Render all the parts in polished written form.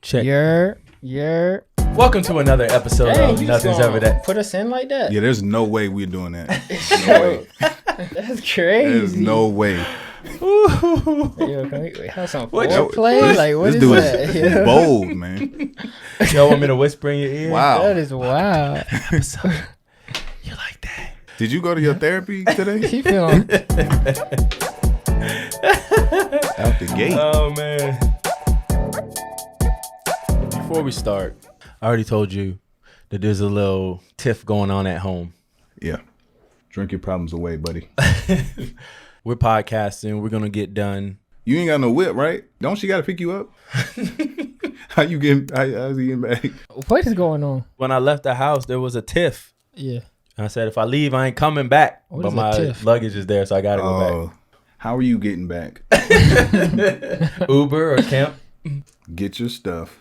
Check. You're. Welcome to another episode of Nothing's Ever That. Put us in like that? Yeah, there's no way we're doing that. No way. That's crazy. There's no way. Yo, can we have some What foreplay? Like, what this is dude that? is bold, man. Y'all want me to whisper in your ear? Wow. That is wild. You like that? Did you go to your therapy today? He feeling. Out the gate. Oh, man. Before we start, I already told you that there's a little tiff going on at home. Yeah. Drink your problems away, buddy. We're podcasting. We're going to get done. You ain't got no whip, right? Don't she got to pick you up? How's he getting back? What is going on? When I left the house, there was a tiff. Yeah. And I said, if I leave, I ain't coming back. What but is a my tiff? luggage is there, so I got to go How are you getting back? back. Uber or Kemp? Get your stuff.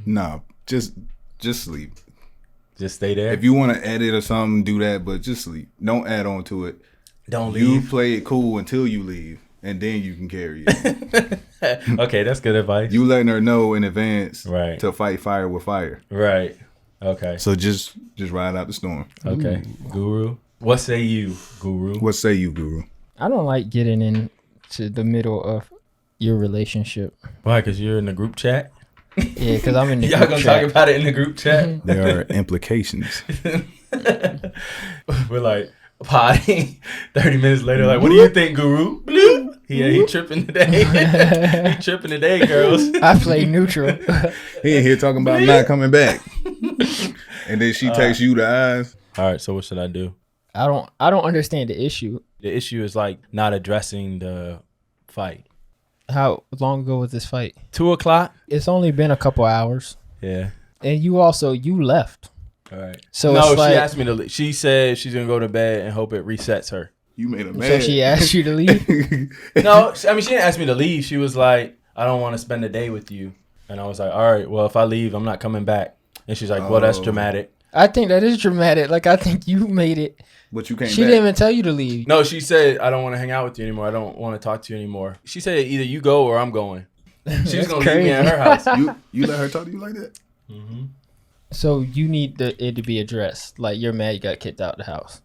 Nah, just sleep. Just stay there. If you want to edit or something, do that, but just sleep. Don't add on to it. Don't You leave. play it cool until you leave, and then you can carry it. Okay, that's good advice. You letting her know in advance Right. to fight fire with fire. Right. Okay. So just ride out the storm. Okay. Guru. What say you, Guru? What say you, Guru? I don't like getting into the middle of your relationship. Why? Because you're in the group chat? Yeah, because I'm in the Y'all group gonna chat. talk about it in the group chat? There are implications. We're like, potty. 30 minutes later, like, what do you think, Guru? Bloop. Yeah, he tripping today. He tripping today, girls. I play neutral. He in here talking about not coming back. And then she takes you the eyes. All right, so what should I do? I don't understand the issue. The issue is like not addressing the fight. How long ago was this fight? 2:00? It's only been a couple hours. Yeah. And you left. All right. So no, it's she like, asked me to leave. She said she's going to go to bed and hope it resets her. You made her mad. so she asked you to leave? No, I mean, she didn't ask me to leave. She was like, I don't want to spend the day with you. And I was like, all right, well, if I leave, I'm not coming back. And she's like, well, that's dramatic. I think that is dramatic. Like, I think you made it. But you came She back. didn't even tell you to leave. No, she said, I don't want to hang out with you anymore. I don't want to talk to you anymore. She said, either you go or I'm going. She was going to leave me at her house. You let her talk to you like that? Mm-hmm. So you need it to be addressed. Like, you're mad you got kicked out the house.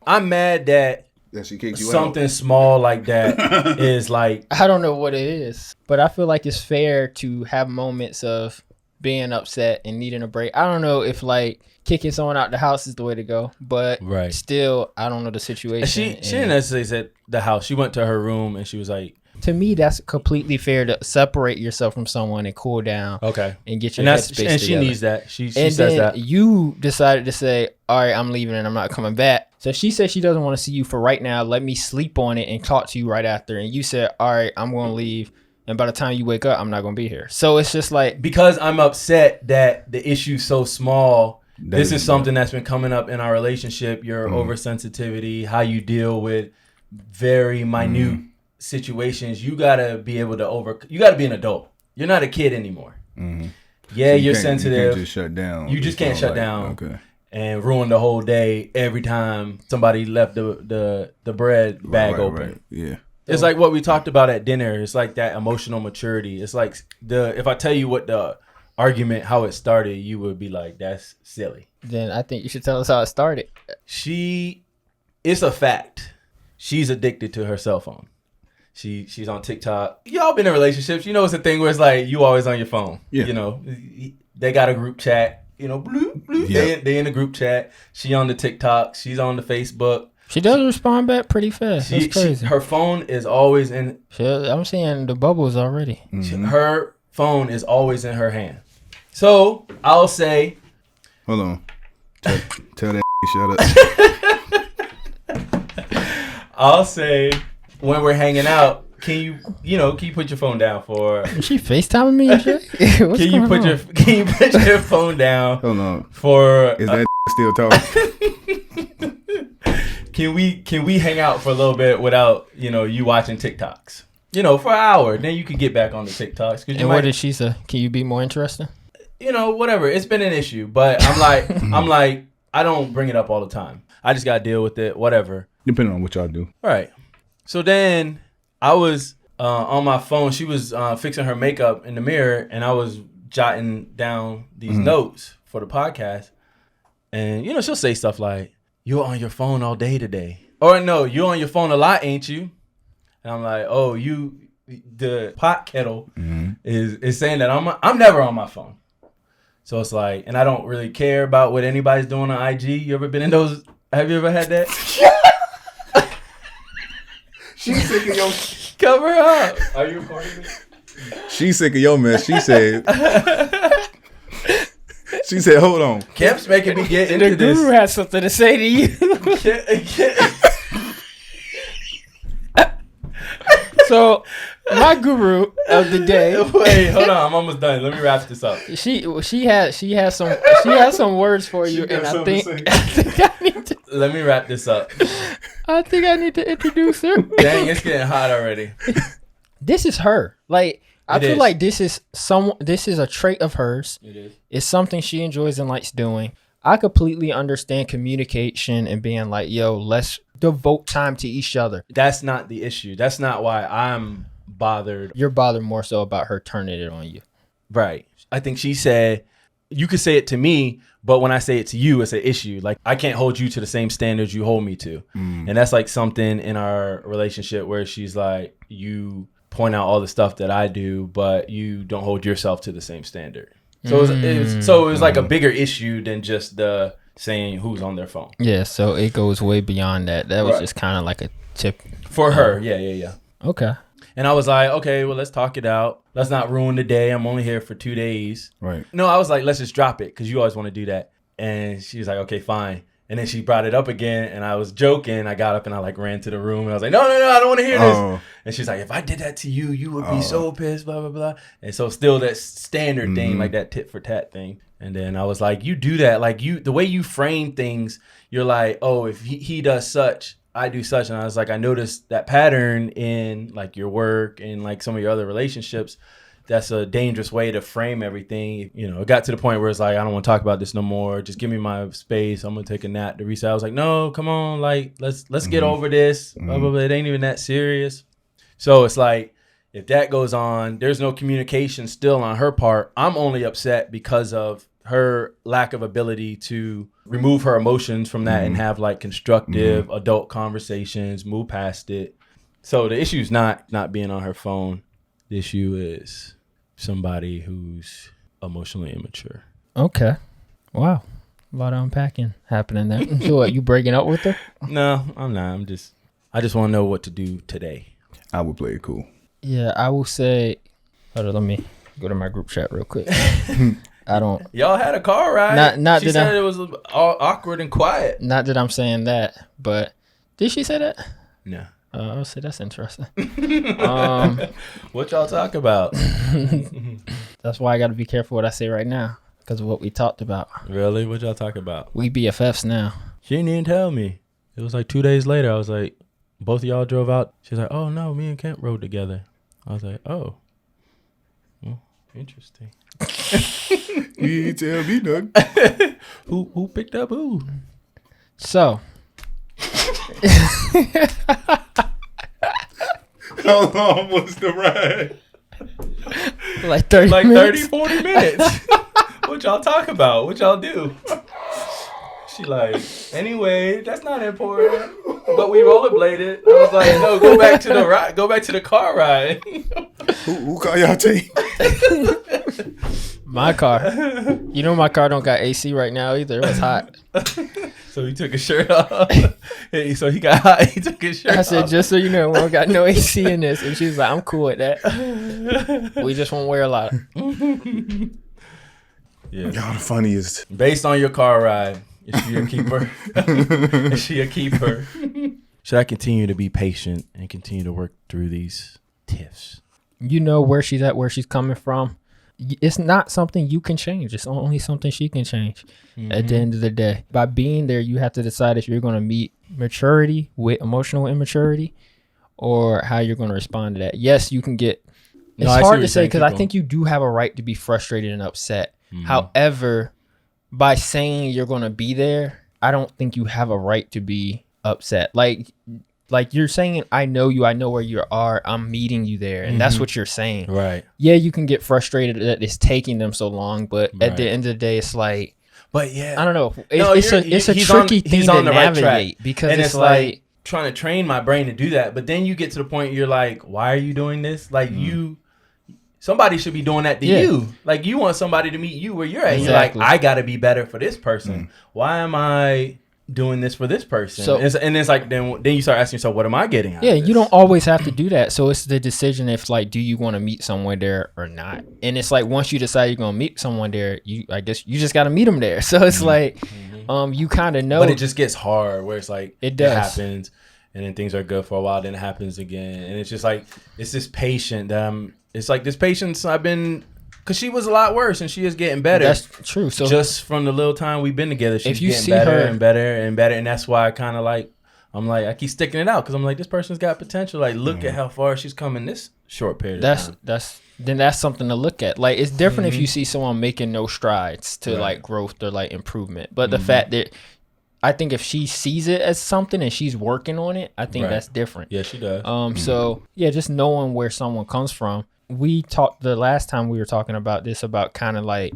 I'm mad that That she kicked you something out? small like that is like, I don't know what it is, but I feel like it's fair to have moments of being upset and needing a break. I don't know if like kicking someone out the house is the way to go, but Right. still, I don't know the situation. she didn't necessarily say the house. She went to her room and she was like, To me, that's completely fair to separate yourself from someone and cool down okay. and get your And headspace and she together. needs that. She And says then that. you decided to say, all right, I'm leaving and I'm not coming back. So she said she doesn't want to see you for right now. Let me sleep on it and talk to you right after. And you said, all right, I'm going to leave. And by the time you wake up, I'm not going to be here. So it's just like, Because I'm upset that the issue's so small. This is is something that's been coming up in our relationship. Your oversensitivity, how you deal with very minute situations. You gotta be able to you gotta be an adult. You're not a kid anymore. Mm-hmm. Yeah, So you're You sensitive can't just shut down. You just can't shut down. Okay. and ruin the whole day every time somebody left the bread bag Right, open. right. Yeah. It's like what we talked about at dinner. It's like that emotional maturity. It's like if I tell you what the argument, how it started, you would be like, that's silly. then I think you should tell us how it started. It's a fact. She's addicted to her cell phone. She's on TikTok. Y'all been in relationships. You know, it's a thing where it's like you always on your phone. Yeah. You know, they got a group chat. You know, bloop, bloop. Yeah. They in a group chat. She on the TikTok. She's on the Facebook. She does respond back pretty fast. That's crazy. Her phone is always in. I'm seeing the bubbles already. Her phone is always in her hand. So I'll say, Hold on. Tell that shut up. I'll say, when we're hanging out, can you put your phone down for? Is she FaceTiming me and shit? What's Can you going put on? your phone down Hold on. for? Is that still talking? Can we hang out for a little bit without you watching TikToks? For an hour. Then you could get back on the TikToks. And what did she say? Can you be more interesting? Whatever. It's been an issue, but I'm like, I don't bring it up all the time. I just gotta deal with it. Whatever. Depending on what y'all do. All right. So then I was on my phone. She was fixing her makeup in the mirror, and I was jotting down these notes for the podcast. And, you know, she'll say stuff like, "You're on your phone all day today." Or, "No, you're on your phone a lot, ain't you?" And I'm like, "Oh, the pot kettle is saying that I'm never on my phone." So it's like, and I don't really care about what anybody's doing on IG. You ever been in those? Have you ever had that? She's sick of your... Cover up. Are you recording me? She's sick of your mess. She said... She said, "Hold on." Kemp's making me get into The this. guru has something to say to you. So, my guru of the day. Wait, hold on. I'm almost done. Let me wrap this up. She has some words for you, and I think I need to. Let me wrap this up. I think I need to introduce her. Dang, it's getting hot already. This is her. Like, I It feel is. like this is a trait of hers. It is. It's something she enjoys and likes doing. I completely understand communication and being like, yo, let's devote time to each other. That's not the issue. That's not why I'm bothered. You're bothered more so about her turning it on you. Right. I think she said, you could say it to me, but when I say it to you, it's an issue. Like, I can't hold you to the same standards you hold me to. And that's like something in our relationship where she's like, you point out all the stuff that I do, but you don't hold yourself to the same standard. So it was like a bigger issue than just the saying who's on their phone. Yeah, so it goes way beyond that. That was Right. just kind of like a tip. For her. Yeah. Okay. And I was like, okay, well, let's talk it out. Let's not ruin the day. I'm only here for 2 days. Right. No, I was like, let's just drop it because you always want to do that. And she was like, okay, fine. And then she brought it up again, and I was joking. I got up and I like ran to the room, and I was like, no, I don't want to hear this. Oh. And she's like, if I did that to you, you would be so pissed, blah, blah, blah. And so still that standard thing, like that tit for tat thing. And then I was like, you do that. Like the way you frame things, you're like, oh, if he does such, I do such. And I was like, I noticed that pattern in like your work and like some of your other relationships. That's a dangerous way to frame everything. You know, it got to the point where it's like, I don't want to talk about this no more. Just give me my space. I'm going to take a nap to reset. I was like, no, come on. Like, let's get over this. Blah, blah, blah. It ain't even that serious. So it's like, if that goes on, there's no communication still on her part. I'm only upset because of her lack of ability to remove her emotions from that and have like constructive adult conversations, move past it. So the issue is not being on her phone. The issue is somebody who's emotionally immature. Okay. Wow. A lot of unpacking happening there. So what, you breaking up with her? No, I'm not. I just want to know what to do today. I would play it cool. Yeah, I will say, hold on, let me go to my group chat real quick. I don't. Y'all had a car ride. Not she that said it was all awkward and quiet. Not that I'm saying that, but did she say that? No. I'll say that's interesting. What y'all talk about? That's why I got to be careful what I say right now because of what we talked about. Really? What y'all talk about? We BFFs now. She didn't even tell me. It was like 2 days later. I was like, both of y'all drove out. She's like, oh, no, me and Kemp rode together. I was like, oh. Well, interesting. You ain't tell me nothing. Who picked up who? So. How long was the ride? Like 30 Like minutes. 30, 40 minutes. What y'all talk about? What y'all do? She like, anyway, that's not important. But we rollerbladed. I was like, no, go back to the ride. Go back to the car ride. Who call y'all team? My car. You know my car don't got AC right now either. It was hot. So he took his shirt off. Hey, so he got hot. He took his shirt off. I said, just so you know, we don't got no AC in this. And she was like, I'm cool with that. We just won't wear a lot. Yeah. Y'all the funniest. Based on your car ride, is she a keeper? Is she a keeper? Should I continue to be patient and continue to work through these tiffs? You know where she's at, where she's coming from. It's not something you can change. It's only something she can change at the end of the day. By being there, you have to decide if you're going to meet maturity with emotional immaturity or how you're going to respond to that. Yes, you can get... It's hard to say because I think you do have a right to be frustrated and upset. However, by saying you're going to be there, I don't think you have a right to be upset. Like, like you're saying, I know you, I know where you are, I'm meeting you there, and that's what you're saying. Right. Yeah, you can get frustrated that it's taking them so long, but at the end of the day, it's like, but yeah, I don't know. It's a tricky thing to navigate because and it's like trying to train my brain to do that. But then you get to the point you're like, why are you doing this? Like somebody should be doing that to you. Like you want somebody to meet you where you're at. And you're like, I got to be better for this person. Why am I doing this for this person? So, and it's like then you start asking yourself, what am I getting out of this? You don't always have to do that. So it's the decision if like, do you want to meet someone there or not? And it's like once you decide you're gonna meet someone there, I guess you just gotta meet them there. So it's like you kind of know. But it just gets hard where it's like it happens and then things are good for a while, then it happens again, and it's just like it's this patient that it's like this patience I've been. Because she was a lot worse, and she is getting better. That's true. So just from the little time we've been together, she's getting better and better and better. And that's why I kind of like, I'm like, I keep sticking it out because I'm like, this person's got potential. Like, look at how far she's come in this short period of time. That's something to look at. Like, it's different if you see someone making no strides to like growth or like improvement. But the fact that I think if she sees it as something and she's working on it, I think that's different. Yeah, she does. So yeah, just knowing where someone comes from. We talked the last time we were talking about this about kind of like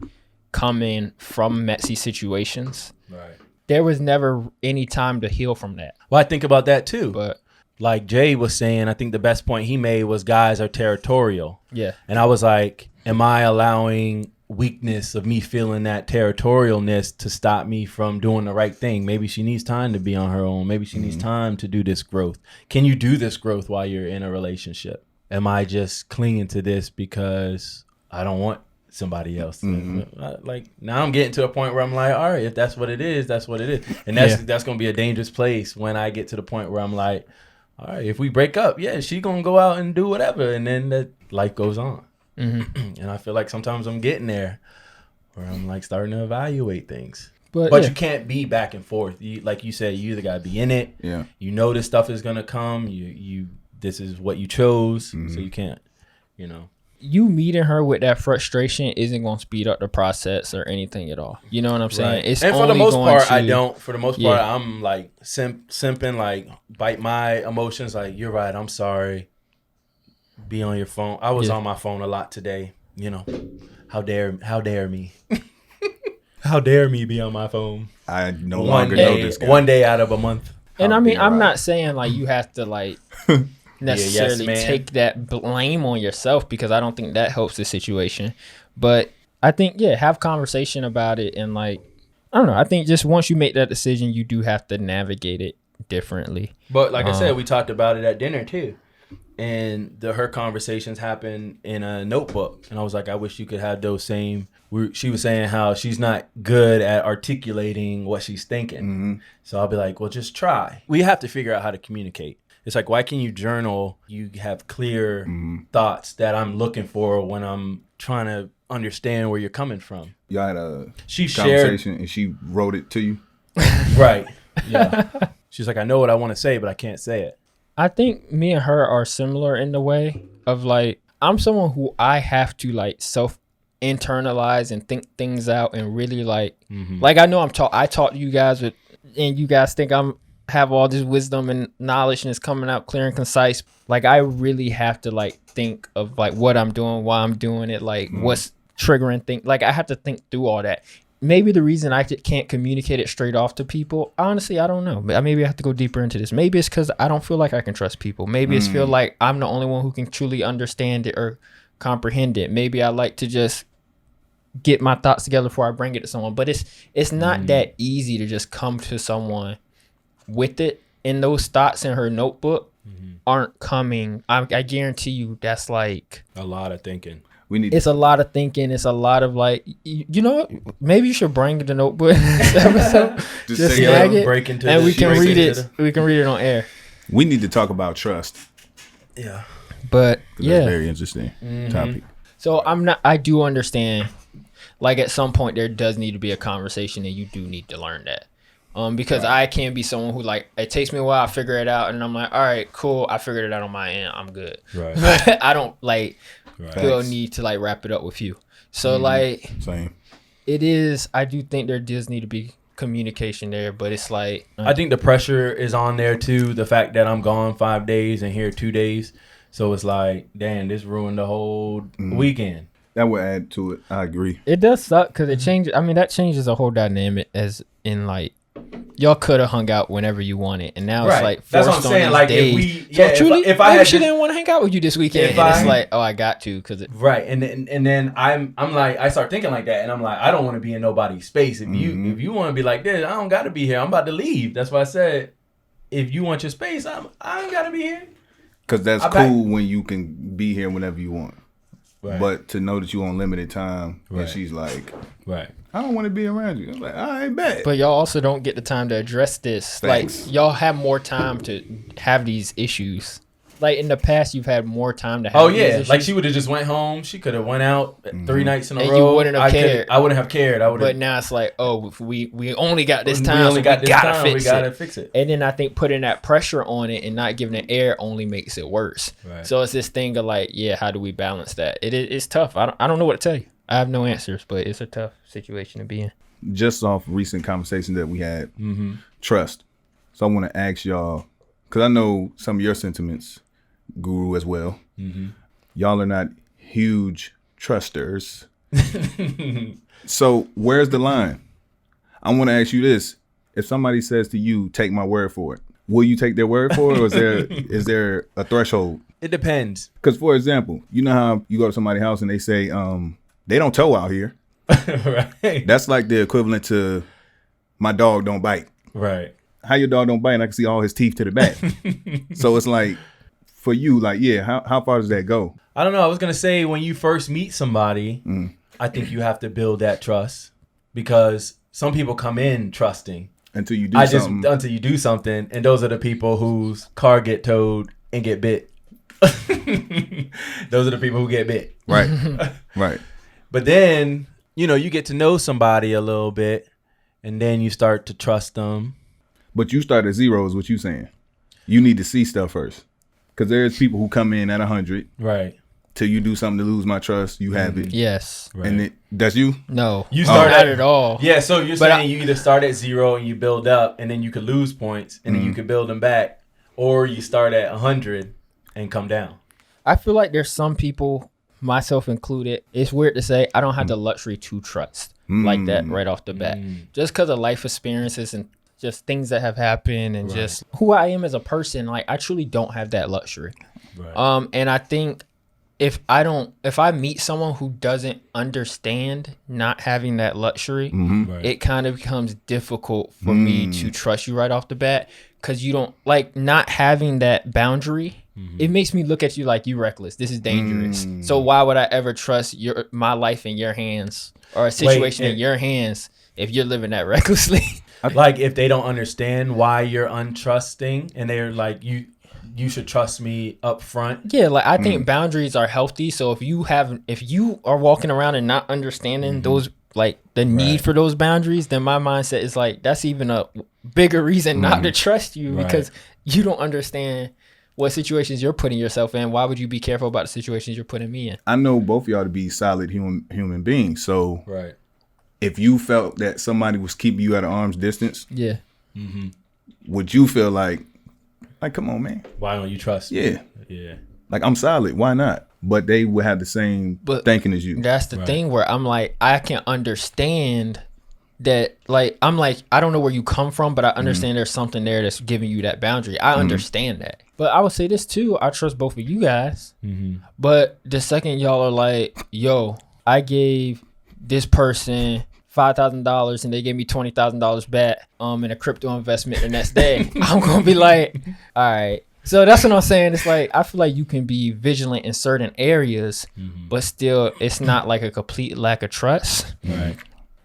coming from messy situations. Right. There was never any time to heal from that. Well, I think about that too. But like Jay was saying, I think the best point he made was guys are territorial. Yeah. And I was like, am I allowing weakness of me feeling that territorialness to stop me from doing the right thing? Maybe she needs time to be on her own. Maybe she needs time to do this growth. Can you do this growth while you're in a relationship? Am I just clinging to this because I don't want somebody else? Like now I'm getting to a point where I'm like, all right, if that's what it is, that's what it is. And that's going to be a dangerous place when I get to the point where I'm like, all right, if we break up, she going to go out and do whatever. And then that life goes on. And I feel like sometimes I'm getting there where I'm like starting to evaluate things. But you can't be back and forth. Like you said, you either got to be in it. Yeah. You know this stuff is going to come. This is what you chose, so you can't, You meeting her with that frustration isn't going to speed up the process or anything at all. You know what I'm saying? Right. And for the most part, I don't. For the most part, I'm like simping, like bite my emotions. Like, you're right. I'm sorry. Be on your phone. I was on my phone a lot today. How dare me? How dare me be on my phone? I no longer know this guy. One day out of a month. And I mean, I'm not saying like you have to like necessarily take that blame on yourself because I don't think that helps the situation. But I think, have conversation about it. And like, I don't know. I think just once you make that decision, you do have to navigate it differently. But like I said, we talked about it at dinner too. And her conversations happen in a notebook. And I was like, I wish you could have those same. She was saying how she's not good at articulating what she's thinking. So I'll be like, well, just try. We have to figure out how to communicate. It's like, why can you journal? You have clear thoughts that I'm looking for when I'm trying to understand where you're coming from. Y'all had a conversation and she wrote it to you? Right. Yeah. She's like, I know what I want to say, but I can't say it. I think me and her are similar in the way of like, I'm someone who I have to like self-internalize and think things out and really like, like I know I talk to you guys and you guys think have all this wisdom and knowledge and it's coming out clear and concise. Like I really have to like think of like what I'm doing, why I'm doing it, like what's triggering things. Like I have to think through all that. Maybe the reason I can't communicate it straight off to people, honestly, I don't know. Maybe I have to go deeper into this. Maybe it's because I don't feel like I can trust people. Maybe it's feel like I'm the only one who can truly understand it or comprehend it. Maybe I like to just get my thoughts together before I bring it to someone. But it's not that easy to just come to someone with it. And those thoughts in her notebook aren't coming. I guarantee you that's like a lot of thinking. It's a lot of thinking. It's a lot of like, you know what? Maybe you should bring the notebook this episode. just snag it, and we can read it. We can read it on air. We need to talk about trust. Yeah, but that's very interesting topic. So I do understand. Like at some point, there does need to be a conversation, and you do need to learn that. Because I can be someone who like it takes me a while to figure it out, and I'm like, all right, cool, I figured it out on my end, I'm good. Right. But I don't like feel need to like wrap it up with you. So like, same. It is. I do think there does need to be communication there, but it's like I think the pressure is on there too. The fact that I'm gone 5 days and here 2 days, so it's like, damn, this ruined the whole weekend. That would add to it. I agree. it does suck because it changes. I mean, that changes the whole dynamic, as in like y'all could have hung out whenever you wanted, and now it's like that's what I'm forced on saying. these Like days. if we, So truly, if I maybe had she just, didn't want to hang out with you this weekend, If and it's I- like, oh, I got to because right, and then I'm like, I start thinking like that, and I'm like, I don't want to be in nobody's space. If you want to be like this, I don't got to be here. I'm about to leave. That's why I said, if you want your space, I don't got to be here. Because that's cool when you can be here whenever you want. Right. But to know that you on limited time, Right. and she's like, Right. I don't want to be around you. I'm like, all right, bet. But y'all also don't get the time to address this. Thanks. Like y'all have more time to have these issues. Like in the past, you've had more time to have. Oh these yeah, issues. like she would have just went home. She could have went out 3 nights in a And row. you wouldn't have I cared. I wouldn't have cared. I would But have. now it's like, oh, if we only got this We time, only so got we this gotta time. fix We gotta it. fix it. And then I think putting that pressure on it and not giving it air only makes it worse. Right. So it's this thing of like, yeah, how do we balance that? It's tough. I don't know what to tell you. I have no answers, but it's a tough situation to be in. Just off recent conversation that we had, trust. So I want to ask y'all, because I know some of your sentiments, Guru, as well. Y'all are not huge trusters. So where's the line? I want to ask you this. If somebody says to you, take my word for it, will you take their word for it, or is there a threshold? It depends. Because, for example, you know how you go to somebody's house and they say, they don't tow out here. Right. That's like the equivalent to my dog don't bite. Right. How your dog don't bite, and I can see all his teeth to the back. So it's like, for you, like, yeah, how far does that go? I don't know. I was gonna say when you first meet somebody, I think you have to build that trust, because some people come in trusting. Until you do something. Until you do something, and those are the people whose car get towed and get bit. Those are the people who get bit. Right. Right. But then, you get to know somebody a little bit, and then you start to trust them. But you start at zero is what you saying. You need to see stuff first. Because there's people who come in at 100. Right. Till you do something to lose my trust, you have it. Yes. Right. And that's you? No. You start not at all. Yeah, so you're But saying you either start at 0 and you build up, and then you could lose points, and then you could build them back, or you start at 100 and come down. I feel like there's some people, myself included, it's weird to say, I don't have the luxury to trust like that right off the bat. Just because of life experiences and just things that have happened and just who I am as a person, like I truly don't have that luxury. Right. And I think if I meet someone who doesn't understand not having that luxury, Right. it kind of becomes difficult for me to trust you right off the bat, because you don't like not having that boundary. It makes me look at you like you reckless. This is dangerous. So why would I ever trust my life in your hands, or a situation in your hands, if you're living that recklessly? Like if they don't understand why you're untrusting, and they're like, you should trust me up front. Yeah, like I think boundaries are healthy. So if you are walking around and not understanding those, like the need for those boundaries, then my mindset is like, that's even a bigger reason not to trust you, because you don't understand what situations you're putting yourself in. Why would you be careful about the situations you're putting me in? I know both of y'all to be solid human beings. So Right. if you felt that somebody was keeping you at an arm's distance, Yeah. would you feel like, come on, man? Why don't you trust me? Yeah. Yeah. Like, I'm solid. Why not? But they would have the same thinking as you. That's the thing where I'm like, I can understand that. Like, I'm like, I don't know where you come from, but I understand there's something there that's giving you that boundary. I understand that. But I would say this too. I trust both of you guys. But the second y'all are like, yo, I gave this person $5,000 and they gave me $20,000 back in a crypto investment the next day, I'm gonna be like, all right. So that's what I'm saying. It's like, I feel like you can be vigilant in certain areas, but still it's not like a complete lack of trust. Right.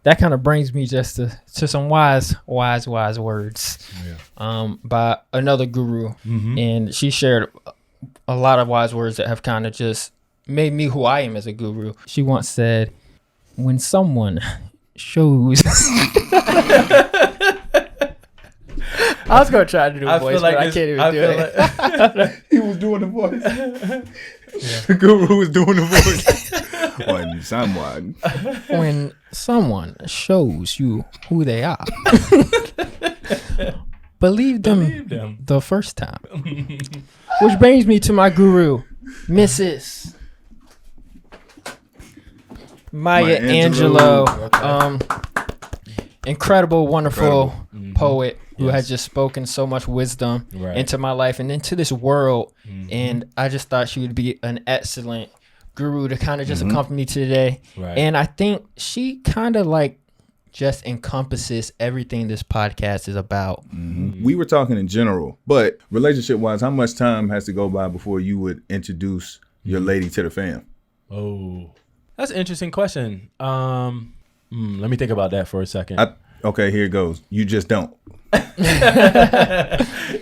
That kind of brings me just to some wise words by another guru. And she shared a lot of wise words that have kind of just made me who I am as a guru. She once said, when someone shows... I was going to try to do a voice, but I can't even do it. He was doing the voice. The guru was doing the voice. When someone. When someone shows you who they are, believe them the first time. Which brings me to my guru, Mrs. Maya Angelou. Incredible, wonderful poet who has just spoken so much wisdom into my life and into this world. And I just thought she would be an excellent guru to kind of just accompany me today. And I think she kind of like just encompasses everything this podcast is about. We were talking in general, but relationship wise, how much time has to go by before you would introduce your lady to the fam? Oh, that's an interesting question. Let me think about that for a second. Okay, here it goes. You just don't.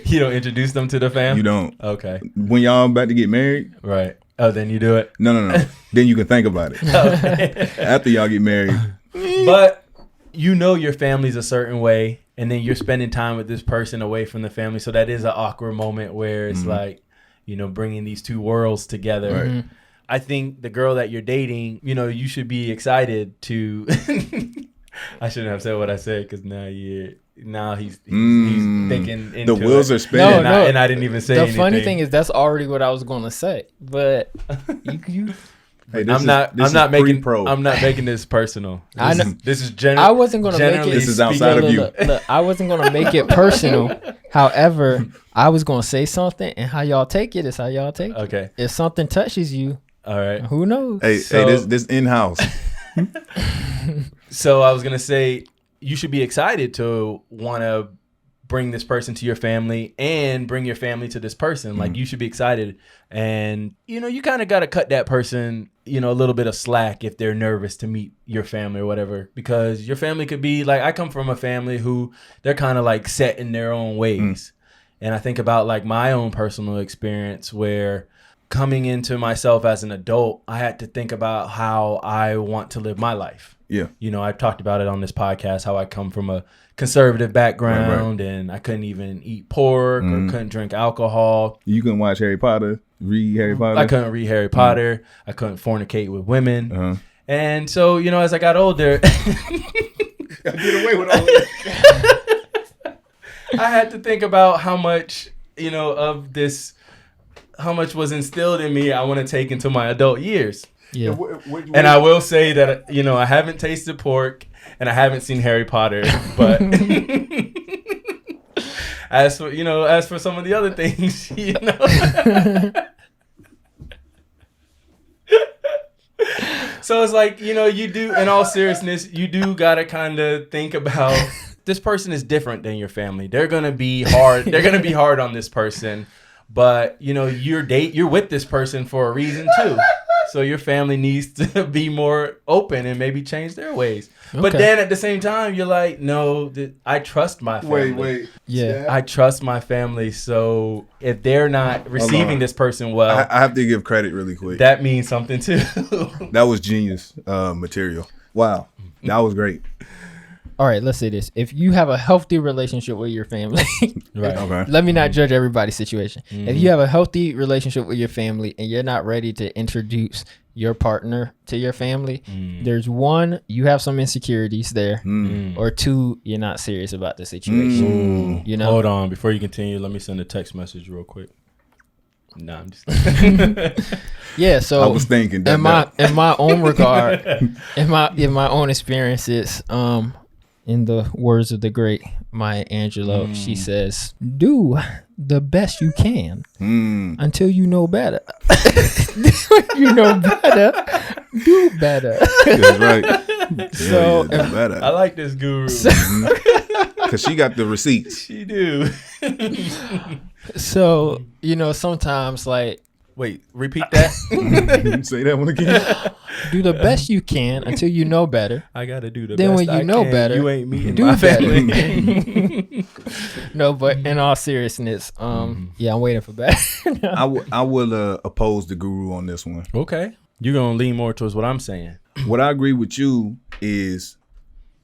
You don't introduce them to the fam? You don't. Okay. When y'all about to get married? Right. Oh, then you do it? No. Then you can think about it. Okay. After y'all get married. But you know your family's a certain way, and then you're spending time with this person away from the family. So that is an awkward moment where it's like, bringing these two worlds together. Right. I think the girl that you're dating, you should be excited to... I shouldn't have said what I said because now he's thinking into the wheels are spinning. And I didn't even say anything. The funny thing is that's already what I was going to say, but you Hey, I'm not making this personal. This is general. I wasn't going to make it. This is outside of you. Look, I wasn't going to make it personal. However, I was going to say something, and how y'all take it is how y'all take it. Okay. If something touches you, all right. Who knows? Hey, this in-house. So I was going to say you should be excited to want to bring this person to your family and bring your family to this person. Like you should be excited. And, you kind of got to cut that person, a little bit of slack if they're nervous to meet your family or whatever, because your family could be like, I come from a family who they're kind of like set in their own ways. And I think about like my own personal experience where coming into myself as an adult, I had to think about how I want to live my life. Yeah. I've talked about it on this podcast, how I come from a conservative background and I couldn't even eat pork or couldn't drink alcohol. You couldn't watch Harry Potter, read Harry Potter? I couldn't read Harry Potter. I couldn't fornicate with women. And so, as I got older... I get away with all that. I had to think about how much, of this... how much was instilled in me I want to take into my adult years. Yeah. And I will say that, I haven't tasted pork and I haven't seen Harry Potter, but as for some of the other things, So it's like, you do, in all seriousness, you do got to kind of think about this person is different than your family. They're going to be hard. They're going to be hard on this person. But, you're with this person for a reason, too. So your family needs to be more open and maybe change their ways. Okay. But then at the same time, you're like, no, I trust my family. Wait. Yeah. I trust my family. So if they're not receiving this person well. I have to give credit really quick. That means something, too. That was genius material. Wow. That was great. All right, let's say this. If you have a healthy relationship with your family, right? Okay. Let me not judge everybody's situation. If you have a healthy relationship with your family and you're not ready to introduce your partner to your family, there's one, you have some insecurities there, or two, you're not serious about the situation. Hold on, before you continue, let me send a text message real quick. No, I'm just yeah. So I was thinking that in my own regard, in my own experiences, in the words of the great Maya Angelou, she says, "Do the best you can until you know better. You know better, do better." That's right. So better. I like this guru because she got the receipts. She do. So sometimes like. Wait, repeat that. Say that one again. Do the best you can until you know better. I gotta do the then best. Then when you know better, you ain't meeting do my better. family. No, but in all seriousness, yeah, I'm waiting for better. I will oppose the guru on this one. Okay, you're gonna lean more towards what I'm saying. What I agree with you is,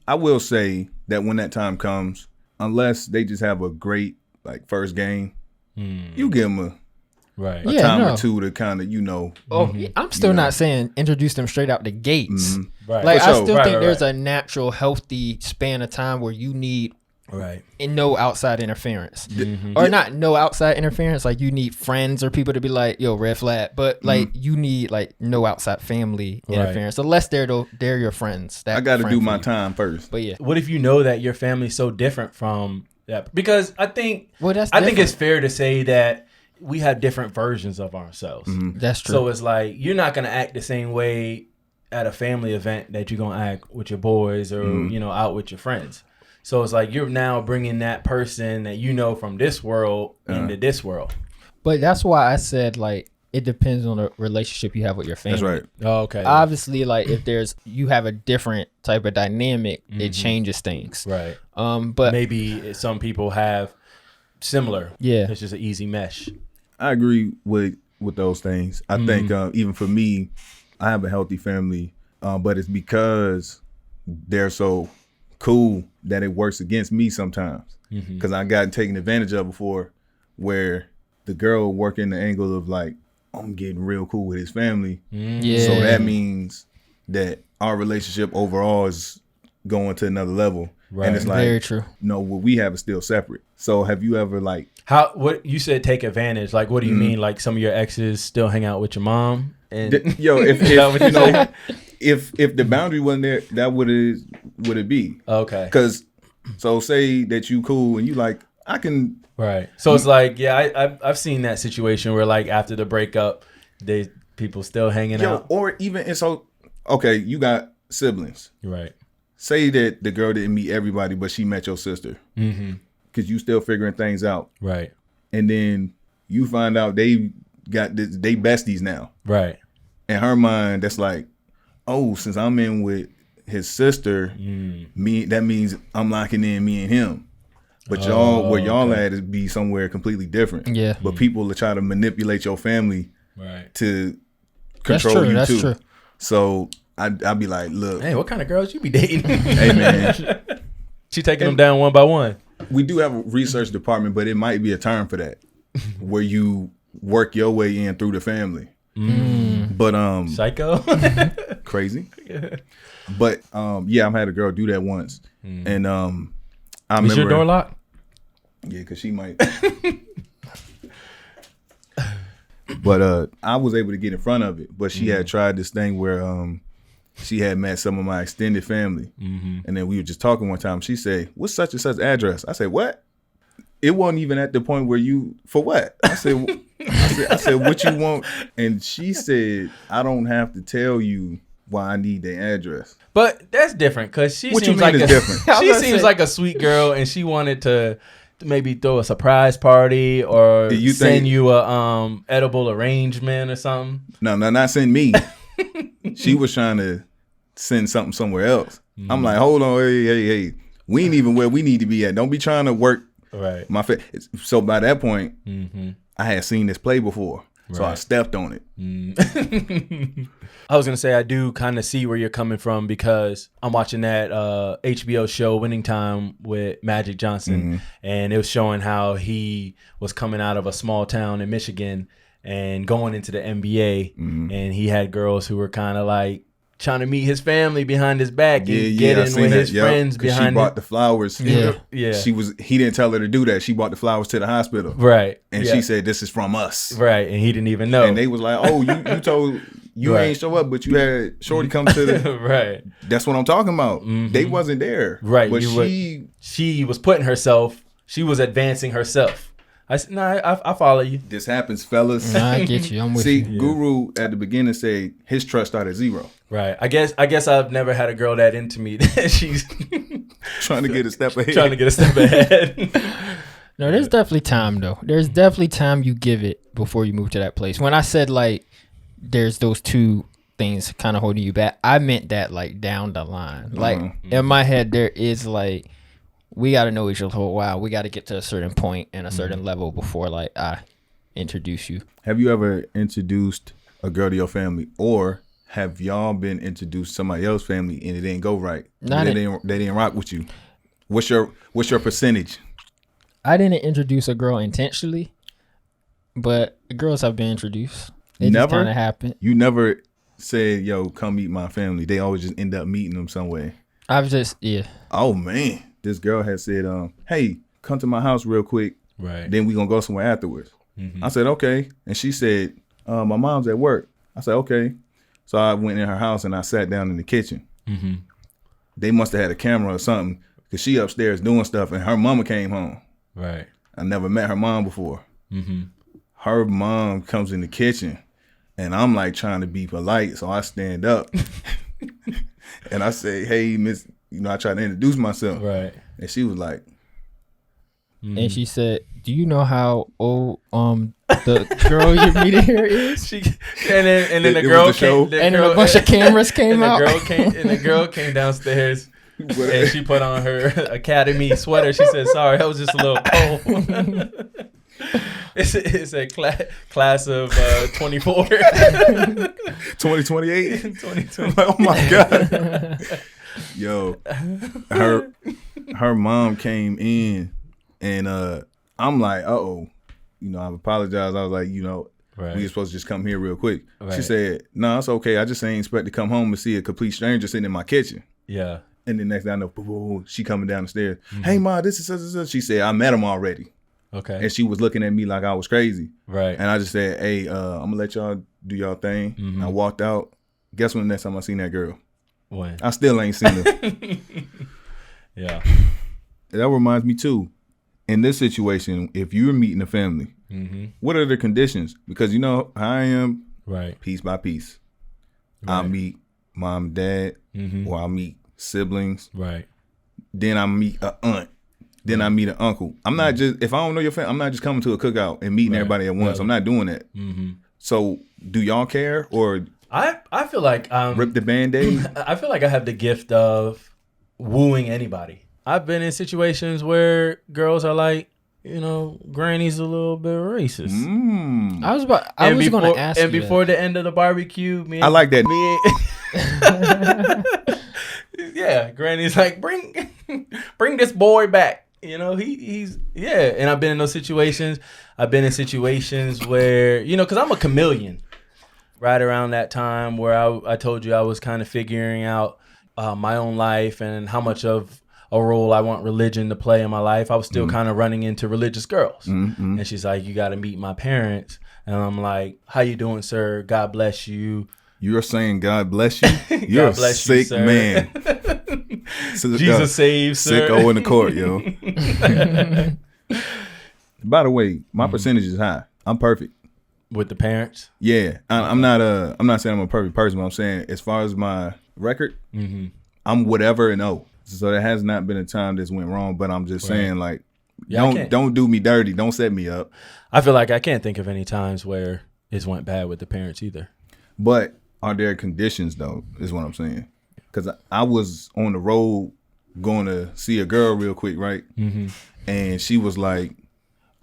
I will say that when that time comes, unless they just have a great first game, you give them Right. a time or two to kind of, you know. Oh, I'm still not saying introduce them straight out the gates. Right. Like For I sure. still Right, think right, there's right. a natural, healthy span of time where you need Right. no outside interference, or not no outside interference. Like you need friends or people to be like, "Yo, red flag," but like you need like no outside family interference, unless they're your friends. I got to do my time first. But yeah, What if you know that your family's so different from that? Because I think that's I think different. it's fair to say that we have different versions of ourselves. That's true. So it's like you're not gonna act the same way at a family event that you're gonna act with your boys or you know out with your friends. So it's like you're now bringing that person that you know from this world into this world. But that's why I said like it depends on the relationship you have with your family. That's right. Oh, okay. Obviously, like if you have a different type of dynamic, it changes things. Right. But Maybe some people have similar. Yeah. It's just an easy mesh. I agree with those things. I think even for me, I have a healthy family, but it's because they're so cool that it works against me sometimes. Because I got taken advantage of before, where the girl will work in the angle of like, I'm getting real cool with his family. yeah, So that means that our relationship overall is going to another level. Right. And it's like, very true. no, what we have is still separate. So have you ever like, What you said, take advantage. Like, what do you mean? Like some of your exes still hang out with your mom? And if that what you you know, saying? if the boundary wasn't there, that would it be? Okay. Because so say that you cool and you like, I can. Right. So it's like, yeah, I've seen that situation where like after the breakup, people still hanging out. Or even, and so, okay, you got siblings. Right. Say that the girl didn't meet everybody, but she met your sister. Because you still figuring things out. Right. And then you find out they besties now. Right. In her mind, that's like, oh, since I'm in with his sister, that means I'm locking in me and him. But where y'all at is be somewhere completely different. Yeah. But people will try to manipulate your family to control you That's too. true. So I'd be like, look, Hey, what kind of girls you be dating? hey man, She taking them down one by one. we do have a research department, but it might be a term for that, where you work your way in through the family. But Psycho. crazy. But yeah, I've had a girl do that once, and I remember. Is your door locked? Yeah, because she might. But I was able to get in front of it. But she had tried this thing where she had met some of my extended family, and then we were just talking one time. She said, "What's such and such address?" I said, "What?" It wasn't even at the point where you for what? I said, "What you want?" And she said, "I don't have to tell you why I need their address." But that's different because she What you seems mean like is different? She seems like a sweet girl, and she wanted to maybe throw a surprise party or Do you send think- you a edible arrangement or something. No, not send me. She was trying to send something somewhere else. I'm like, hold on, hey. We ain't even where we need to be at. Don't be trying to work Right. my So by that point, I had seen this play before. So I Right. stepped on it. I was gonna say I do kind of see where you're coming from because I'm watching that HBO show Winning Time with Magic Johnson, and it was showing how he was coming out of a small town in Michigan and going into the NBA, and he had girls who were kind of like trying to meet his family behind his back and get I in seen with that. his friends 'Cause she behind brought the flowers. Yeah. Yeah. He didn't tell her to do that. She brought the flowers to the hospital. Right. And Yeah. she said, "This is from us." Right, and he didn't even know. And they was like, "Oh, you told you Right. ain't show up, but you had Shorty come to the." Right. That's what I'm talking about. They wasn't there. Right, But you She was putting herself. She was advancing herself. I follow you. This happens, fellas. I get you. I'm with See, you. Guru at the beginning said his trust started at 0. Right. I guess I've never had a girl that into me that she's Trying to get a step ahead. trying to get a step ahead. No, there's definitely time though. There's definitely time you give it before you move to that place. When I said like there's those two things kind of holding you back, I meant that like down the line. Like in my head there is like we got to know each other for a while. We got to get to a certain point and a certain level before like I introduce you. Have you ever introduced a girl to your family, or have y'all been introduced to somebody else's family and it didn't go right? They didn't rock with you. What's your percentage? I didn't introduce a girl intentionally. but girls have been introduced. It Never? just kind of happened. You never said, yo, come meet my family. They always just end up meeting them some way. I've just, yeah. Oh, man. This girl had said, hey, come to my house real quick. Right. Then we going to go somewhere afterwards. I said, okay. And she said, my mom's at work. I said, okay. So I went in her house and I sat down in the kitchen. They must have had a camera or something because she upstairs doing stuff and her mama came home. Right. I never met her mom before. Her mom comes in the kitchen and I'm like trying to be polite. So I stand up and I say, hey, miss, I try to introduce myself. Right. And she was like, And she said, do you know how old the girl you're meeting here is? And then the It girl was the show? came. And then a bunch of cameras came out. And the girl came downstairs and she put on her Academy sweater. She said, sorry, that was just a little cold. It's a class of 24. 2028? 2020. Oh my God. Yo, her mom came in and I'm like, uh-oh. I've apologized. I was like, Right. we were supposed to just come here real quick. Right. She said, no, it's okay. I just ain't expect to come home and see a complete stranger sitting in my kitchen. Yeah. And then next thing I know, boo, she coming down the stairs. Hey, Ma, this is such and such. She said, I met him already. Okay. And she was looking at me like I was crazy. Right. And I just said, hey, I'm going to let y'all do y'all thing. I walked out. Guess when the next time I seen that girl? When? I still ain't seen her. Yeah. That reminds me, too. In this situation, if you're meeting a family, what are the conditions? Because you know how I am, Right. piece by piece. Right. I'll meet mom and dad, or I'll meet siblings. Right. Then I meet an aunt. Then I meet an uncle. I'm not just, if I don't know your family, I'm not just coming to a cookout and meeting everybody at once. I'm not doing that. So do y'all care or I feel like rip the Band-Aid? I feel like I have the gift of wooing anybody. I've been in situations where girls are like, Granny's a little bit racist. I was going to ask you. And before the end of the barbecue, I like that. Yeah, Granny's like, bring this boy back. He's and I've been in those situations. I've been in situations where, because I'm a chameleon. Right around that time where I told you I was kind of figuring out my own life and how much of a role I want religion to play in my life, I was still kind of running into religious girls. And she's like, you got to meet my parents. And I'm like, how you doing, sir? God bless you. You're saying God bless you? You're God bless a you, sick sir. man. Jesus saves, sir. Sicko in the court, yo. By the way, my percentage is high. I'm perfect. With the parents? Yeah. I'm not saying I'm a perfect person, but I'm saying as far as my record, I'm whatever and oh. So there has not been a time this went wrong, but I'm just saying, like, don't do me dirty. Don't set me up. I feel like I can't think of any times where it went bad with the parents either. But are there conditions, though, is what I'm saying. Because I was on the road going to see a girl real quick, right? And she was like,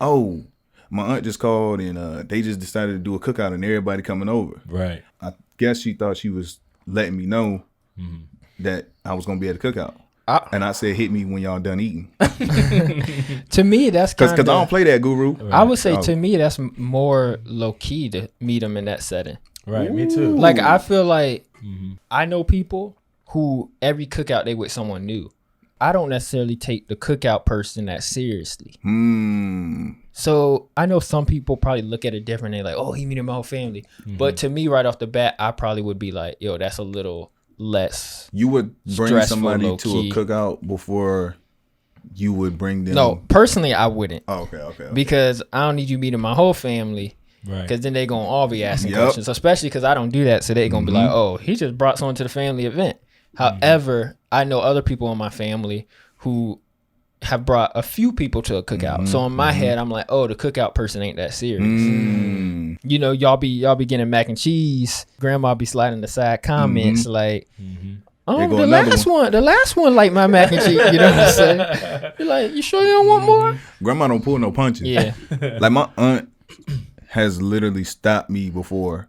oh, my aunt just called and they just decided to do a cookout and everybody coming over. Right. I guess she thought she was letting me know that I was going to be at the cookout. And I said, hit me when y'all done eating. To me, that's kind of... Because I don't play that, Guru. Right. I would say to me, that's more low-key to meet them in that setting. Right, me too. Like, I feel like I know people who every cookout they with someone new. I don't necessarily take the cookout person that seriously. So I know some people probably look at it different. They're like, oh, he meeting my whole family. But to me, right off the bat, I probably would be like, yo, that's a little less. You would bring stressful, somebody to low-key. a cookout before you would bring them. No, personally, I wouldn't. Oh, okay. Because I don't need you meeting my whole family. Right. Because then they going to all be asking questions, especially because I don't do that. So they going to be like, oh, he just brought someone to the family event. However, I know other people in my family who have brought a few people to a cookout. So in my head, I'm like, oh, the cookout person ain't that serious. Y'all be getting mac and cheese. Grandma be sliding the side comments like, oh, the last one like my mac and cheese. You know what I'm saying? You're like, you sure you don't want more? Grandma don't pull no punches. Yeah. Like my aunt has literally stopped me before.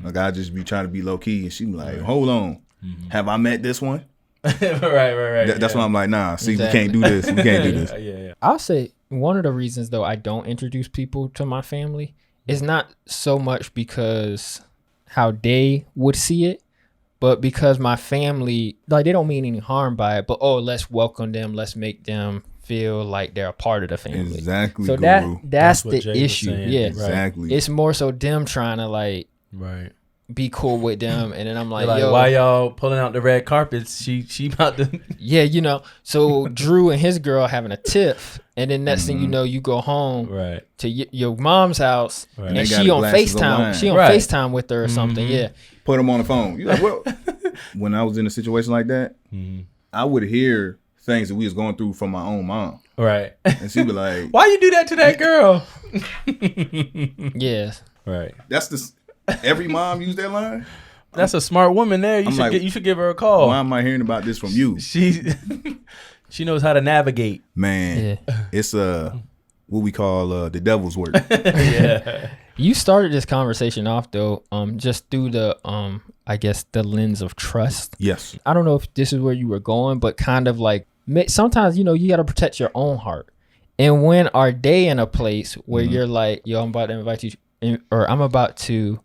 Like I just be trying to be low key and she be like, hold on. Have I met this one? right. That's why I'm like, nah, see, we can't do this. We can't do this. Yeah. I'll say one of the reasons though I don't introduce people to my family it's not so much because how they would see it, but because my family, like, they don't mean any harm by it, but let's welcome them, let's make them feel like they're a part of the family. Exactly. So Guru. that's what the Jay was issue. saying. Yeah, Exactly. it's more so them trying to like Right. be cool with them, and then I'm like, Like, yo, why y'all pulling out the red carpets? She about to. yeah, you know. So Drew and his girl having a tiff, and then next thing you know, you go home Right. to your mom's house, Right. and They got she on glasses of FaceTime. wine. She on Right. FaceTime with her or something. Yeah, Put them on the phone. You like, well, when I was in a situation like that, I would hear things that we was going through from my own mom, Right. and she'd be like, Why you do that to that girl? yeah. Right. "That's the every mom use that line." That's a smart woman there. You should give her a call. Why am I hearing about this from you? She knows how to navigate. Man, it's what we call the devil's work. Yeah. You started this conversation off though, just through the I guess the lens of trust. Yes. I don't know if this is where you were going, but kind of like sometimes, you know, you got to protect your own heart. And when are they in a place where you're like, yo, I'm about to invite you or I'm about to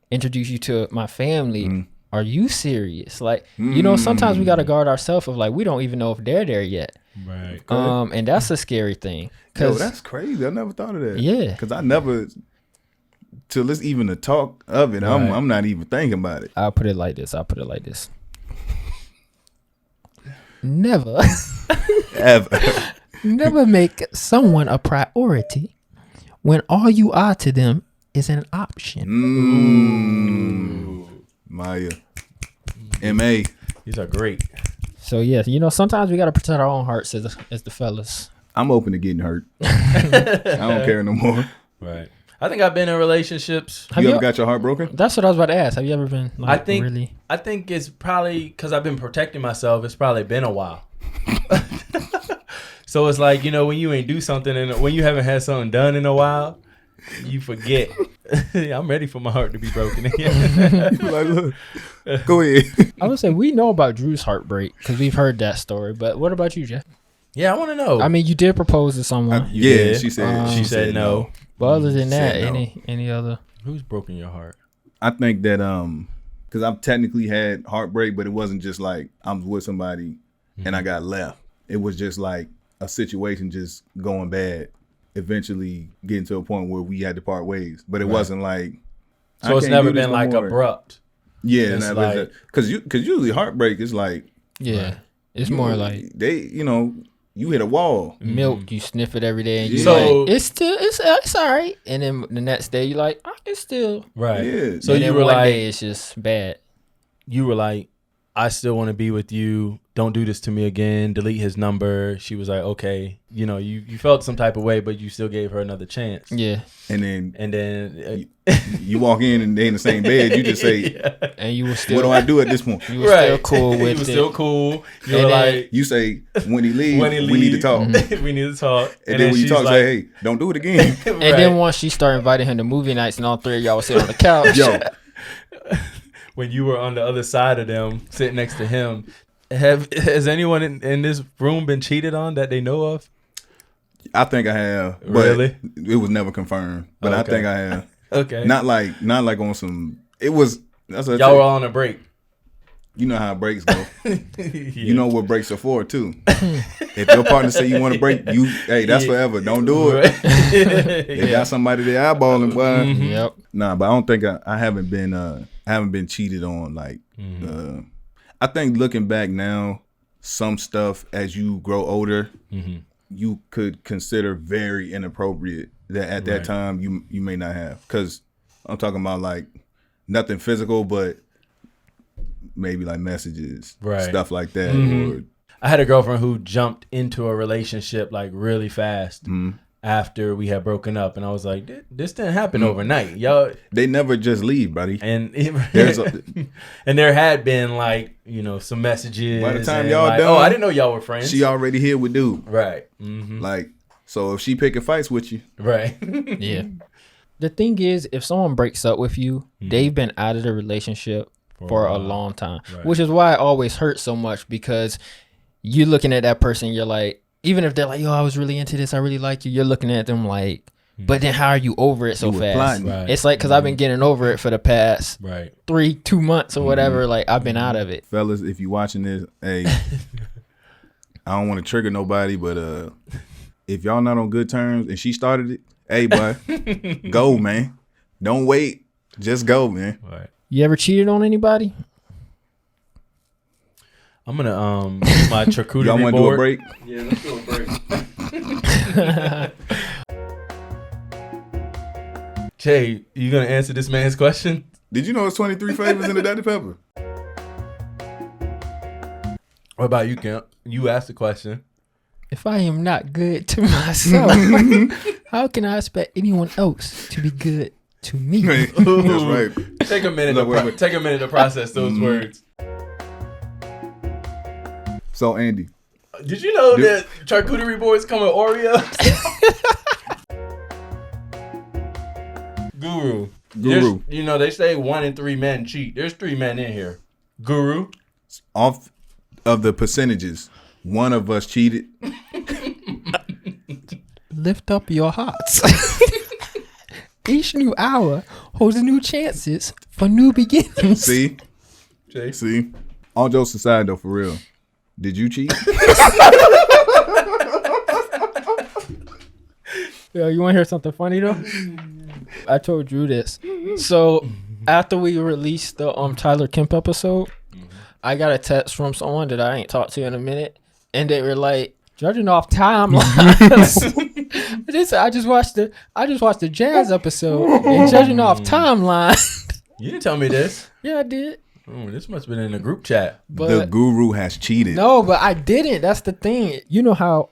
introduce you to my family. Are you serious? Like, you know, sometimes we got to guard ourselves of like, we don't even know if they're there yet. Right. And that's a scary thing. Yo, that's crazy. I never thought of that. Yeah. Because I never, till it's even the talk of it, Right. I'm not even thinking about it. I'll put it like this. Never, Ever. never make someone a priority when all you are to them is an option. Maya. M.A. These are great. So yeah, you know, sometimes we got to protect our own hearts as the fellas. I'm open to getting hurt. I don't care no more. Right. I think I've been in relationships. Have You you ever got your heart broken? That's what I was about to ask. Have you ever been like, I think really? I think it's probably because I've been protecting myself. It's probably been a while. So it's like, you know, when you ain't do something and when you haven't had something done in a while, you forget. I'm ready for my heart to be broken again. Like, look, go ahead. I would say we know about Drew's heartbreak because we've heard that story. But what about you, Jeff? Yeah, I want to know. I mean, you did propose to someone, Yeah, did? she said. She said no. but other than that, Said no. any other? Who's broken your heart? I think that because I've technically had heartbreak, but it wasn't just like I was with somebody and I got left. It was just like a situation just going bad, eventually getting to a point where we had to part ways. But it wasn't like So it's never been like abrupt. Yeah, It's because usually heartbreak is like Yeah, it's more like you hit a wall. milk. You sniff it every day, and you So- like it's all right. And then the next day you like I can still. Right. Yeah. So And you then were one like, day it's just bad. I still want to be with you. Don't do this to me again. Delete his number. She was like, okay. You know, you felt some type of way, but you still gave her another chance. Yeah, And then And then, you walk in and they in the same bed. You just say, and you were still. "What do I do at this point?" You were still cool You with were it. still cool. You And were then- like, You say, "When he leaves, when he we need to talk." we need to talk. And then when you she's talk, like, say, "Hey, don't do it again." And then once she started inviting him to movie nights, and all three of y'all would sit on the couch. Yo, when you were on the other side of them, sitting next to him, has anyone in this room been cheated on that they know of? I think I have. But Really? It was never confirmed. But I Okay. think I have. Okay. Not like on some. It was. That's what I Y'all said. were on a break. You know how breaks go. Yeah. You know what breaks are for too. If your partner say you want to break, that's forever. Don't do it. They got somebody there eyeballing, boy. Yep. Nah, but I don't think I haven't been cheated on. Like, I think looking back now, some stuff as you grow older, you could consider very inappropriate that at that time you may not have. Because I'm talking about like nothing physical, but maybe like messages, stuff like that. Or I had a girlfriend who jumped into a relationship like really fast after we had broken up, and I was like, "This didn't happen overnight, y'all." they never just leave, buddy. And There's and there had been like some messages. By the time and y'all like, done, oh, I didn't know y'all were friends. she already here with dude. Right. Like, so if she picking fights with you, Right. Yeah. The thing is, if someone breaks up with you, they've been out of the relationship for a long time, which is why it always hurts so much, because you're looking at that person, you're like, even if they're like, yo, I was really into this, I really like you, you're looking at them like, But then how are you over it so You were fast? plotting. Right. It's like, because I've been getting over it for the past Right. 2 months or whatever. Like, I've been out of it. Fellas, if you watching this, hey, I don't want to trigger nobody, but if y'all not on good terms and she started it, hey, boy, go, man. Don't wait. Just go, man. Right. You ever cheated on anybody? I'm gonna my charcuterie Y'all want to do a board. break? Yeah, let's do a break. Jay, you gonna answer this man's question? Did you know it's 23 flavors in the Dr. Pepper? What about you, Kemp? You asked the question. If I am not good to myself, how can I expect anyone else to be good to me? That's right. Take a minute. Look, wait. Take a minute to process those words. So, Andy, Did you know that charcuterie boards come with Oreos? Guru. You know, they say 1 in 3 men cheat. There's 3 men in here. Guru. off of the percentages, one of us cheated. Lift up your hearts. Each new hour holds new chances for new beginnings. See? Jay. See? All jokes aside, though, for real. Did you cheat? Yo, you want to hear something funny though? I told Drew this. So after we released the Tyler Kemp episode, I got a text from someone that I ain't talked to in a minute, and they were like, judging off timelines. They said, I just watched the Jazz episode, and judging off timeline. You didn't tell me this. Yeah, I did. Oh, this must have been in the group chat. But The guru has cheated. no, but I didn't. That's the thing. You know how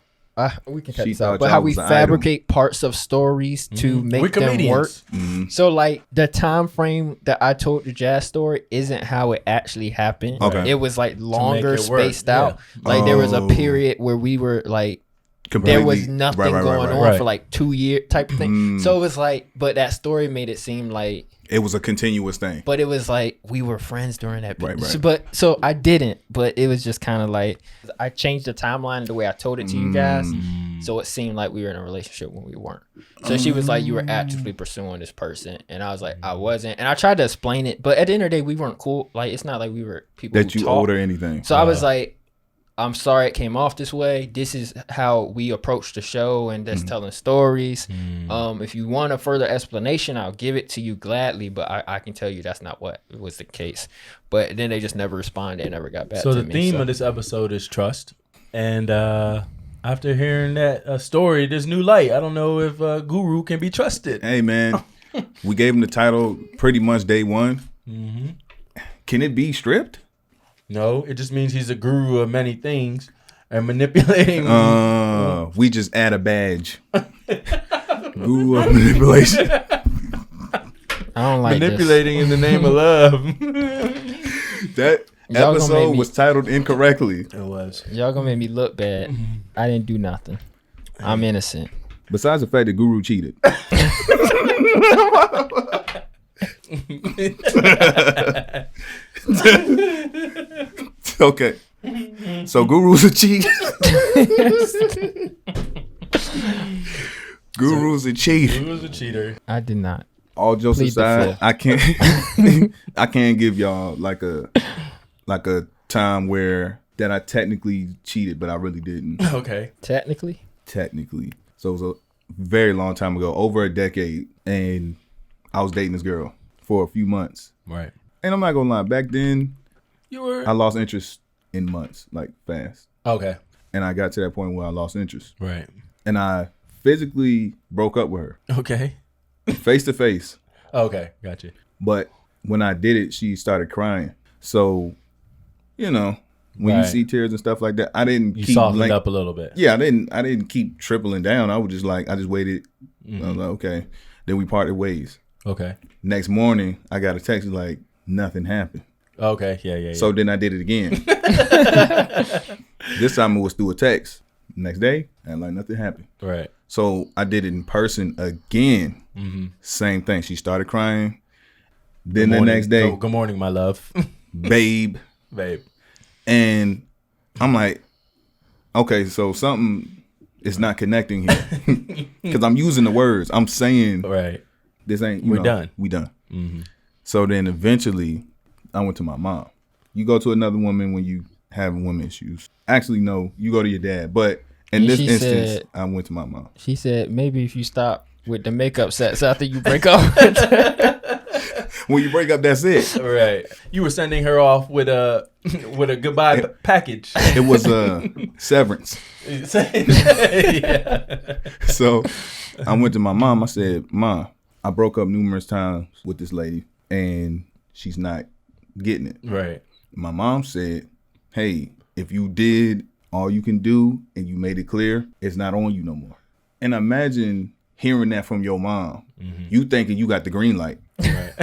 we can cut She this out, thought but y'all how we was the fabricate parts of stories to We're make them comedians. work. Mm-hmm. So like the time frame that I told the Jazz story isn't how it actually happened. Okay. It was like longer it work, spaced out. Like there was a period where we were like there was nothing going on right. for like 2 years type of thing. So it was like, but that story made it seem like It was a continuous thing. but it was like we were friends during that period. Right. But so I didn't, but it was just kind of like I changed the timeline the way I told it to you guys. So it seemed like we were in a relationship when we weren't. So she was like, you were actively pursuing this person. And I was like, I wasn't. And I tried to explain it. But at the end of the day, we weren't cool. Like, it's not like we were people That who you talk. owed her anything. So I was like, I'm sorry it came off this way. This is how we approach the show and just telling stories. If you want a further explanation, I'll give it to you gladly. But I can tell you that's not what was the case. But then they just never responded and never got back So to the me. theme of this episode is trust. And after hearing that story, there's new light. I don't know if Guru can be trusted. Hey, man, we gave him the title pretty much day one. Can it be stripped? No, it just means he's a guru of many things and manipulating. We just add a badge. Guru of manipulation. I don't like manipulating in the name of love. That Y'all gonna make episode me- was titled incorrectly. It was. this. Y'all gonna make me look bad. I didn't do nothing. I'm innocent. Besides the fact that Guru cheated. Okay. So Guru's a cheat. Guru's a cheat. He was a cheater. I did not. All jokes Plead the aside, fifth. I can't give y'all like a time where that I technically cheated, but I really didn't. Okay. Technically, Technically. So it was a very long time ago, over a decade, and I was dating this girl for a few months. Right. And I'm not gonna lie, back then You were. I lost interest in months, like fast. Okay. And I got to that point where I lost interest. Right. And I physically broke up with her, Okay. face to face. Okay. Gotcha. But when I did it, she started crying. So, you know, when you Right. see tears and stuff like that, I didn't You keep softened up a little bit. Yeah, I didn't keep tripling down. I was just like, I just waited. I was like, okay. Then we parted ways. Okay. Next morning, I got a text like nothing happened. Okay. Yeah. So then I did it again. This time it was through a text. Next day, and like nothing happened. Right. So I did it in person again. Same thing. She started crying. Then the next day, Oh, good morning, my love. babe. Babe. And I'm like, okay, so something It's not connecting here because I'm using the words. I'm saying Right. this ain't. We're done. We done. Mm-hmm. So then eventually, I went to my mom. You go to another woman when you have women issues. Actually, no, you go to your dad. But in this instance, I went to my mom. She said maybe if you stop with the makeup sets after you break up. When you break up, that's it. Right. You were sending her off with a goodbye package. It was a severance. Yeah. So I went to my mom. I said, Mom, I broke up numerous times with this lady and she's not getting it. Right. My mom said, hey, if you did all you can do and you made it clear, it's not on you no more. And imagine hearing that from your mom. Mm-hmm. You thinking you got the green light. Right.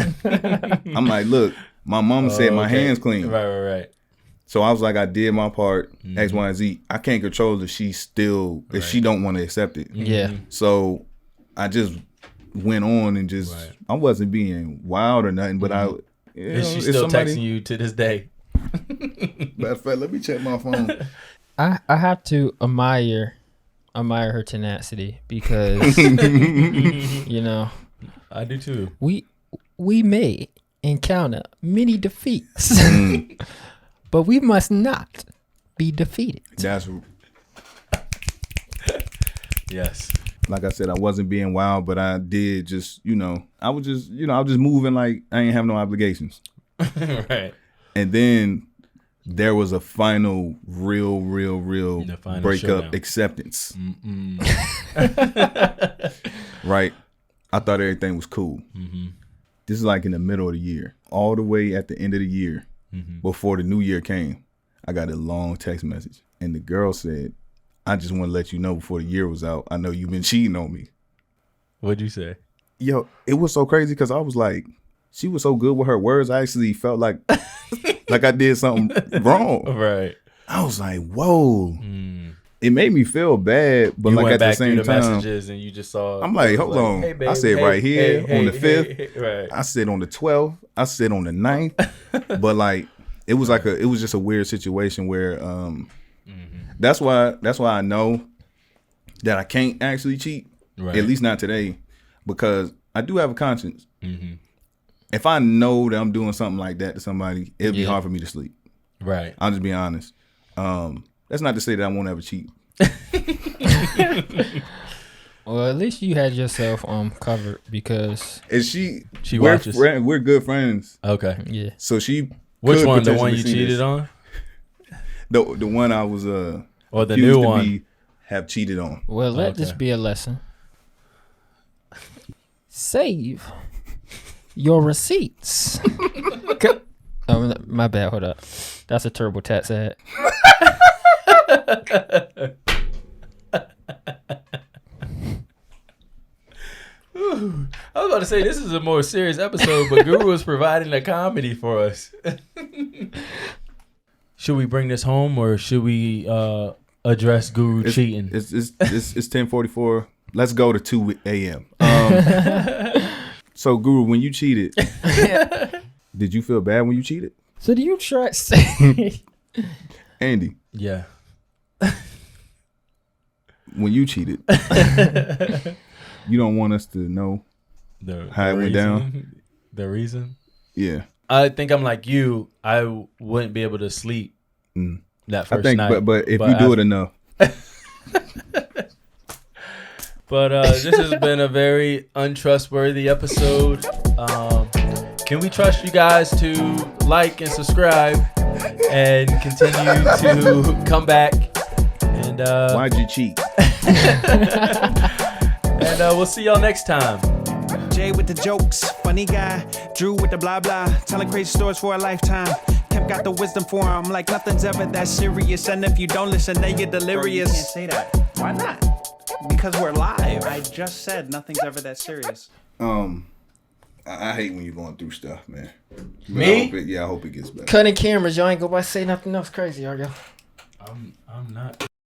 I'm like, look, my mama said my hands clean. Right. So I was like, I did my part, X, Y, and Z. I can't control if she still, if she don't want to accept it. Yeah. So I just went on and just, I wasn't being wild or nothing, but Is she still texting you to this day? Matter of fact, let me check my phone. I have to admire her tenacity because you know I do too. We may encounter many defeats, but we must not be defeated. That's yes. Like I said, I wasn't being wild, but I did just, I was just moving like I ain't have no obligations. Right. And then there was a final real breakup acceptance. Right. I thought everything was cool. Mm-hmm. This is like in the middle of the year. All the way at the end of the year, before the new year came, I got a long text message. And the girl said, I just want to let you know before the year was out, I know you've been cheating on me. What'd you say? Yo, it was so crazy because I was like, she was so good with her words. I actually felt like I did something wrong. Right. I was like, whoa. It made me feel bad, but you like at the same the time, messages and you just saw. I'm like, hold on. Hey, babe, I said right here on the 5th. Right. I said on the 12th. I said on the 9th. But like, it was just a weird situation where that's why I know that I can't actually cheat. Right. At least not today, because I do have a conscience. Mm-hmm. If I know that I'm doing something like that to somebody, it'd be hard for me to sleep. Right. I'll just be honest. That's not to say that I won't ever cheat. Well, at least you had yourself covered because she watches. We're good friends. Okay. Yeah. So she. Which one? The one you cheated on? The one I was or the new one have cheated on. Well, let this be a lesson. Save your receipts. Oh, my bad. Hold up. That's a TurboTax ad. I was about to say this is a more serious episode, but Guru was providing a comedy for us. Should we bring this home or should we address Guru cheating? It's 10:44. Let's go to 2 a.m. So Guru, when you cheated, did you feel bad when you cheated? So do you try say Andy? Yeah. When you cheated, you don't want us to know how it went down? The reason? Yeah. I think I'm like you. I wouldn't be able to sleep that first night. But if you do it enough. But this has been a very untrustworthy episode. Can we trust you guys to like and subscribe and continue to come back? And why'd you cheat? And we'll see y'all next time. Jay with the jokes, funny guy. Drew with the blah blah, telling crazy stories for a lifetime. Kemp got the wisdom for him, like nothing's ever that serious. And if you don't listen, then you're delirious. Bro, you can't say that. Why not? Because we're live. I just said nothing's ever that serious. I hate when you're going through stuff, man. Me? I hope it gets better. cutting cameras? Y'all ain't go by say nothing else crazy, are y'all? I'm not.